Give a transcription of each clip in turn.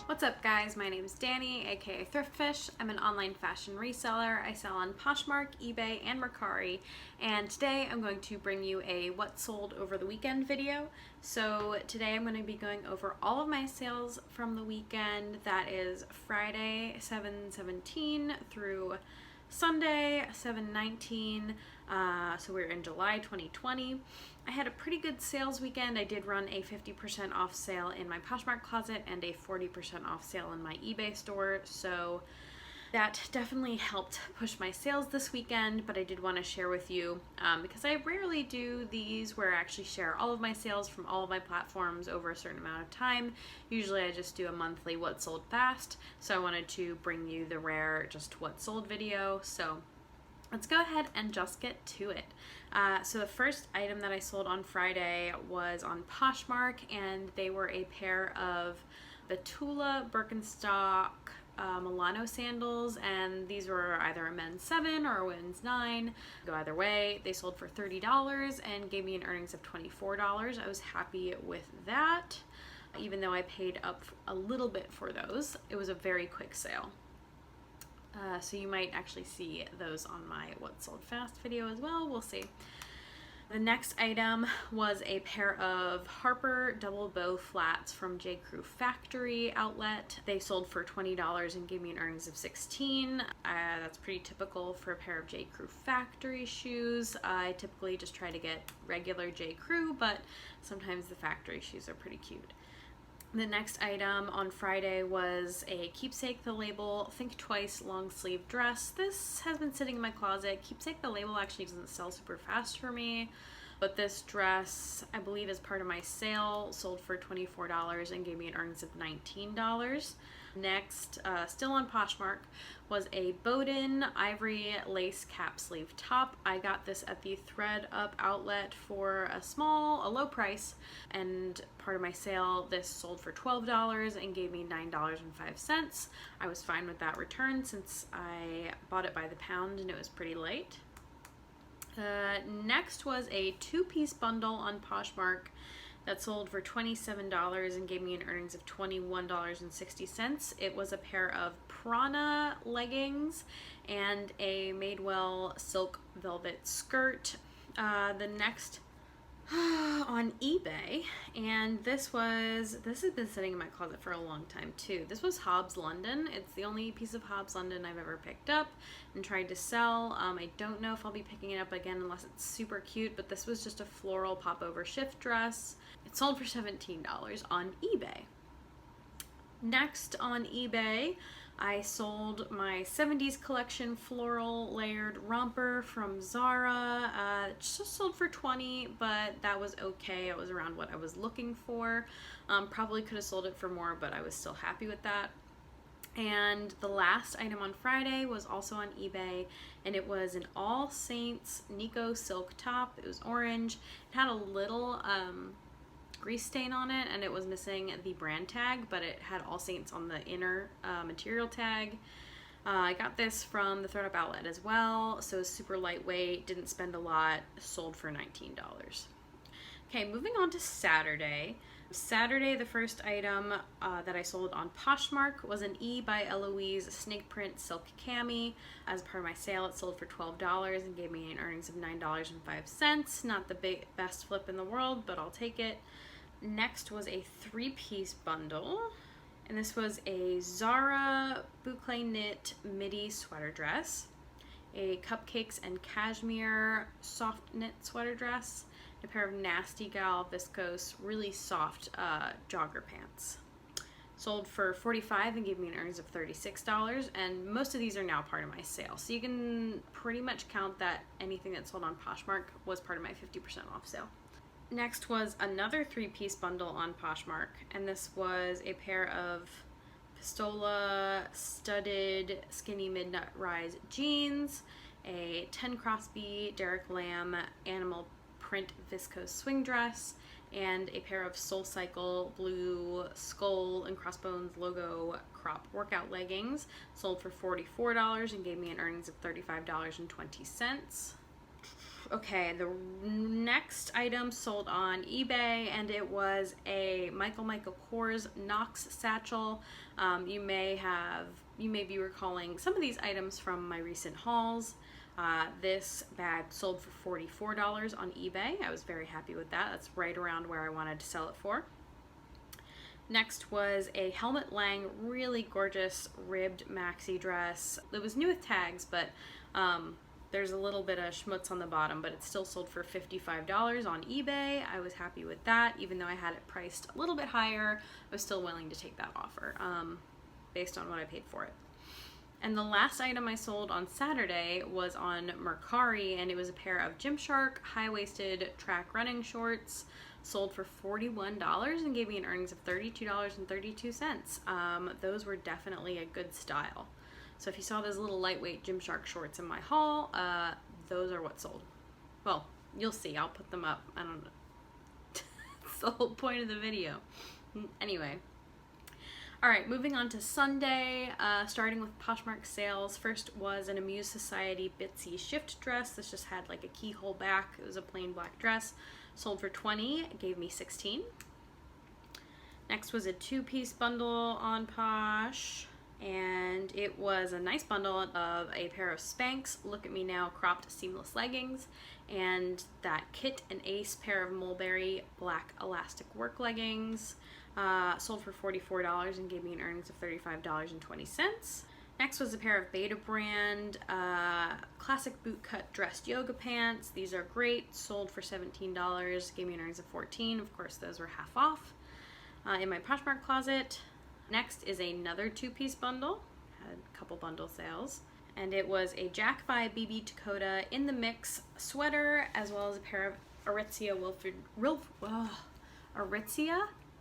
What's up guys, my name is Danny, aka Thriftfish. I'm an online fashion reseller. I sell on Poshmark, eBay, and Mercari, and today I'm going to bring you a what sold over the weekend video. So today I'm going to be going over all of my sales from the weekend. That is Friday 7/17 through Sunday 7/19. So we're in July 2020. I had a pretty good sales weekend. I did run a 50% off sale in my Poshmark closet and a 40% off sale in my eBay store. So that definitely helped push my sales this weekend, but I did want to share with you because I rarely do these where I actually share all of my sales from all of my platforms over a certain amount of time. Usually I just do a monthly what sold fast, so I wanted to bring you the rare just what sold video. So let's go ahead and just get to it. So the first item that I sold on Friday was on Poshmark, and they were a pair of the Tula Birkenstock Milano sandals, and these were either a men's 7 or a women's 9. Go either way. They sold for $30 and gave me an earnings of $24. I was happy with that, even though I paid up a little bit for those. It was a very quick sale. So you might actually see those on my what sold fast video as well. We'll see. The next item was a pair of Harper double bow flats from J. Crew Factory outlet. They sold for $20 and gave me an earnings of $16. That's pretty typical for a pair of J. Crew Factory shoes. I typically just try to get regular J. Crew, but sometimes the factory shoes are pretty cute. The next item on Friday was a Keepsake the Label Think Twice long sleeve dress. This has been sitting in my closet. Keepsake the Label actually doesn't sell super fast for me, but this dress, I believe as part of my sale, sold for $24 and gave me an earnings of $19. Next, still on Poshmark, was a Bowden ivory lace cap sleeve top. I got this at the Thread Up outlet for a low price, and part of my sale, this sold for $12 and gave me $9.05. I was fine with that return since I bought it by the pound and it was pretty light. Next was a two-piece bundle on Poshmark that sold for $27 and gave me an earnings of $21.60. It was a pair of Prana leggings and a Madewell silk velvet skirt. The next on eBay, and this has been sitting in my closet for a long time too. This was Hobbs London. It's the only piece of Hobbs London I've ever picked up and tried to sell. I don't know if I'll be picking it up again unless it's super cute, but this was just a floral popover shift dress. It sold for $17 on eBay. Next on eBay, I sold my 70s collection floral layered romper from Zara. It just sold for $20, but that was okay. It was around what I was looking for. Probably could have sold it for more, but I was still happy with that. And the last item on Friday was also on eBay, and it was an All Saints Nico silk top. It was orange. It had a little grease stain on it, and it was missing the brand tag, but it had All Saints on the inner material tag. I got this from the Thread Up outlet as well, so it was super lightweight, didn't spend a lot, sold for $19. Okay, moving on to Saturday. Saturday, the first item that I sold on Poshmark was an E by Eloise snake print silk cami. As part of my sale, it sold for $12 and gave me an earnings of $9.05. Not the best flip in the world, but I'll take it. Next was a three-piece bundle, and this was a Zara boucle knit midi sweater dress, a cupcakes and cashmere soft knit sweater dress, a pair of Nasty Gal viscose really soft jogger pants. Sold for $45 and gave me an earnings of $36, and most of these are now part of my sale. So you can pretty much count that anything that sold on Poshmark was part of my 50% off sale. Next was another three-piece bundle on Poshmark, and this was a pair of Pistola studded skinny midnight rise jeans, a 10 Crosby Derek Lamb animal print viscose swing dress, and a pair of SoulCycle blue skull and crossbones logo crop workout leggings. Sold for $44 and gave me an earnings of $35.20. Okay, the next item sold on eBay, and it was a Michael Kors Knox satchel. You may be recalling some of these items from my recent hauls. This bag sold for $44 on eBay. I was very happy with that. That's right around where I wanted to sell it for. Next was a Helmut Lang really gorgeous ribbed maxi dress. It was new with tags, but there's a little bit of schmutz on the bottom, but it still sold for $55 on eBay. I was happy with that. Even though I had it priced a little bit higher, I was still willing to take that offer based on what I paid for it. And the last item I sold on Saturday was on Mercari, and it was a pair of Gymshark high-waisted track running shorts, sold for $41 and gave me an earnings of $32.32. Those were definitely a good style. So if you saw those little lightweight Gymshark shorts in my haul, those are what sold. Well, you'll see. I'll put them up. I don't know. That's the whole point of the video. Anyway. Alright, moving on to Sunday, starting with Poshmark sales. First was an Amuse Society Bitsy shift dress. This just had like a keyhole back. It was a plain black dress. Sold for $20. It gave me $16. Next was a two-piece bundle on Posh. And it was a nice bundle of a pair of Spanx Look at Me Now cropped seamless leggings and that Kit and Ace pair of mulberry black elastic work leggings. Sold for $44 and gave me an earnings of $35.20. Next was a pair of Beta brand classic bootcut dressed yoga pants. These are great. Sold for $17. Gave me an earnings of $14. Of course, those were half off in my Poshmark closet. Next is another two-piece bundle. Had a couple bundle sales. And it was a Jack by BB Dakota in the mix sweater, as well as a pair of Aritzia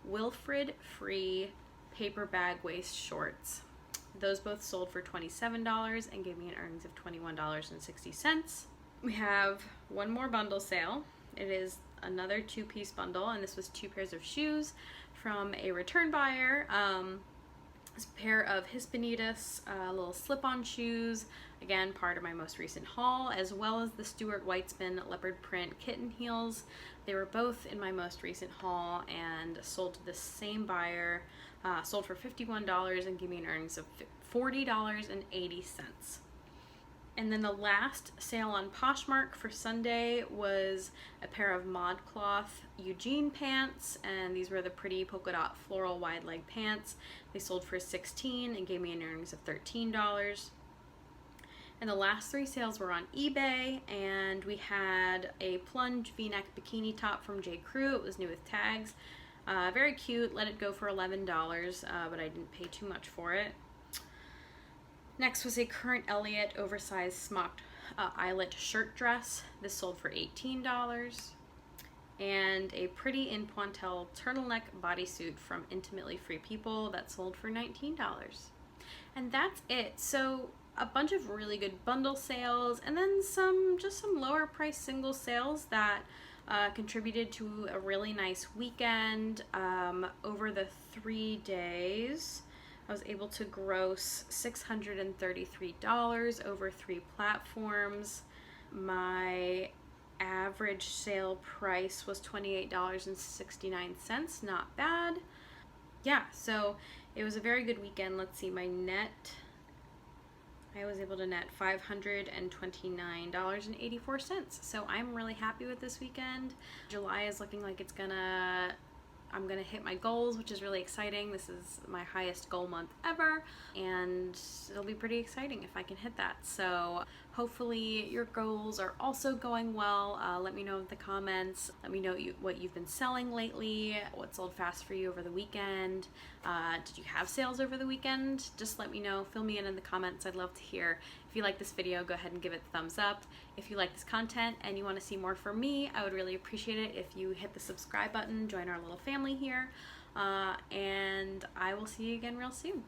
Wilfred Free paper bag waist shorts. Those both sold for $27 and gave me an earnings of $21.60. We have one more bundle sale. It is another two-piece bundle, and this was two pairs of shoes from a return buyer. This pair of Hispanitas little slip-on shoes, again part of my most recent haul, as well as the Stuart Weitzman leopard print kitten heels. They were both in my most recent haul and sold to the same buyer. Sold for $51 and gave me an earnings of $40.80. And then the last sale on Poshmark for Sunday was a pair of ModCloth Eugene pants, and these were the pretty polka dot floral wide leg pants. They sold for $16 and gave me an earnings of $13. And the last three sales were on eBay, and we had a plunge v-neck bikini top from J. Crew. It was new with tags. Very cute. Let it go for $11, but I didn't pay too much for it. Next was a Current Elliott oversized smocked eyelet shirt dress. This sold for $18. And a Pretty in Pointel turtleneck bodysuit from Intimately Free People that sold for $19. And that's it. So a bunch of really good bundle sales, and then some lower price single sales that contributed to a really nice weekend. Over the 3 days, I was able to gross $633 over 3 platforms. My average sale price was $28.69, not bad. Yeah, so it was a very good weekend. Let's see, my net, I was able to net $529.84. So I'm really happy with this weekend. July is looking like I'm gonna hit my goals, which is really exciting. This is my highest goal month ever, and it'll be pretty exciting if I can hit that. So hopefully your goals are also going well. Let me know in the comments. Let me know what you've been selling lately, what sold fast for you over the weekend. Did you have sales over the weekend? Just let me know. Fill me in the comments. I'd love to hear. If you like this video, go ahead and give it a thumbs up. If you like this content and you want to see more from me, I would really appreciate it if you hit the subscribe button, join our little family here, and I will see you again real soon.